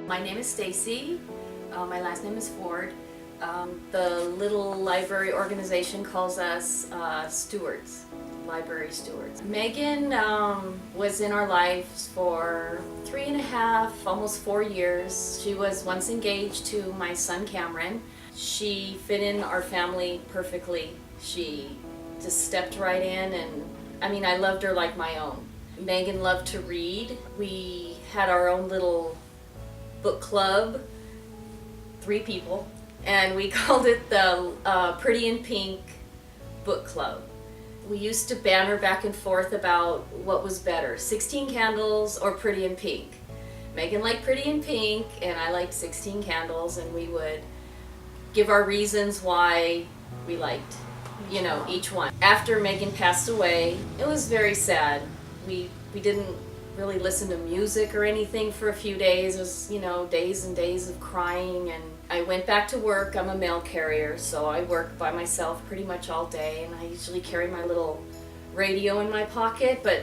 My name is Stacey. My last name is Ford. The little library organization calls us stewards, library stewards. Megan was in our lives for 3.5, almost 4 years. She was once engaged to my son Cameron. She fit in our family perfectly. She just stepped right in, and I loved her like my own. Megan loved to read. We had our own little book club, 3 people, and we called it the Pretty in Pink Book Club. We used to banter back and forth about what was better, 16 Candles or Pretty in Pink. Megan liked Pretty in Pink and I liked 16 Candles, and we would give our reasons why we liked, each one. After Megan passed away, it was very sad. We didn't really listen to music or anything for a few days. It was, days and days of crying, and I went back to work. I'm a mail carrier, so I work by myself pretty much all day, and I usually carry my little radio in my pocket, but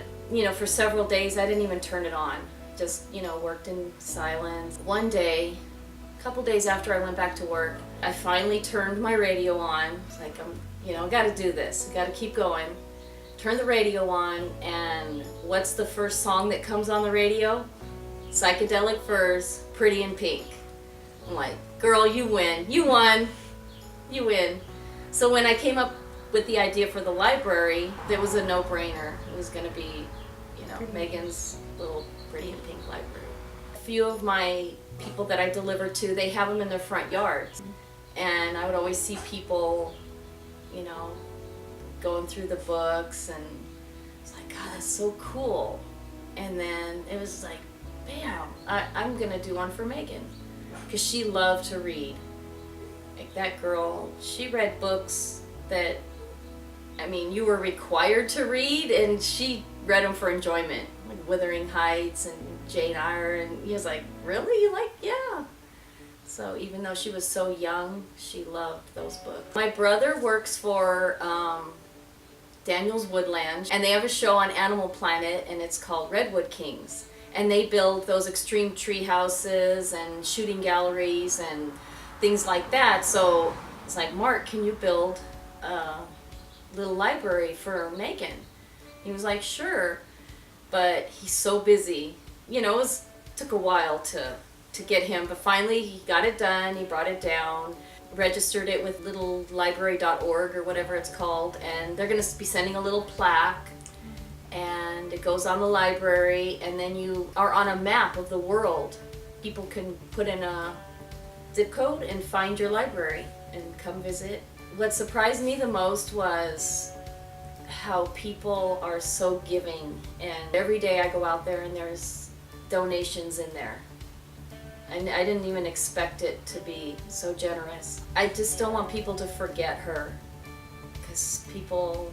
for several days I didn't even turn it on. Just, worked in silence. One day, a couple days after I went back to work, I finally turned my radio on. It's like, I gotta do this, I gotta keep going. Turn the radio on, and what's the first song that comes on the radio? Psychedelic Furs, Pretty in Pink. I'm like, girl, you win. You won. You win. So when I came up with the idea for the library, it was a no-brainer. It was going to be, Megan's little Pretty in Pink library. A few of my people that I deliver to, they have them in their front yards. And I would always see people, going through the books, and it's like, God, that's so cool. And then it was like, bam, I'm gonna do one for Megan, because she loved to read. Like, that girl, she read books that, you were required to read, and she read them for enjoyment, like Wuthering Heights and Jane Eyre, and he was like, really? You like? Yeah. So even though she was so young, she loved those books. My brother works for Daniel's Woodland, and they have a show on Animal Planet, and it's called Redwood Kings. And they build those extreme tree houses and shooting galleries and things like that. So it's like, Mark, can you build a little library for Megan? He was like, sure, but he's so busy. It took a while to get him, but finally he got it done. He brought it down, registered it with littlelibrary.org or whatever it's called, and they're going to be sending a little plaque, and it goes on the library, and then you are on a map of the world. People can put in a zip code and find your library and come visit. What surprised me the most was how people are so giving, and every day I go out there and there's donations in there. And I didn't even expect it to be so generous. I just don't want people to forget her, because people,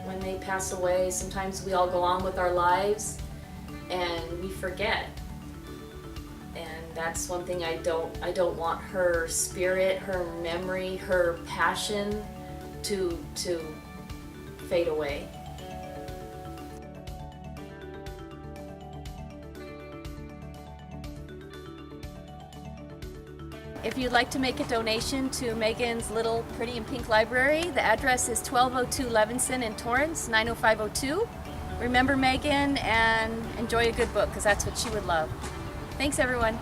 when they pass away, sometimes we all go on with our lives and we forget. And that's one thing I don't want her spirit, her memory, her passion to fade away. If you'd like to make a donation to Megan's little Pretty in Pink library, the address is 1202 Levinson in Torrance, 90502. Remember Megan and enjoy a good book, because that's what she would love. Thanks, everyone.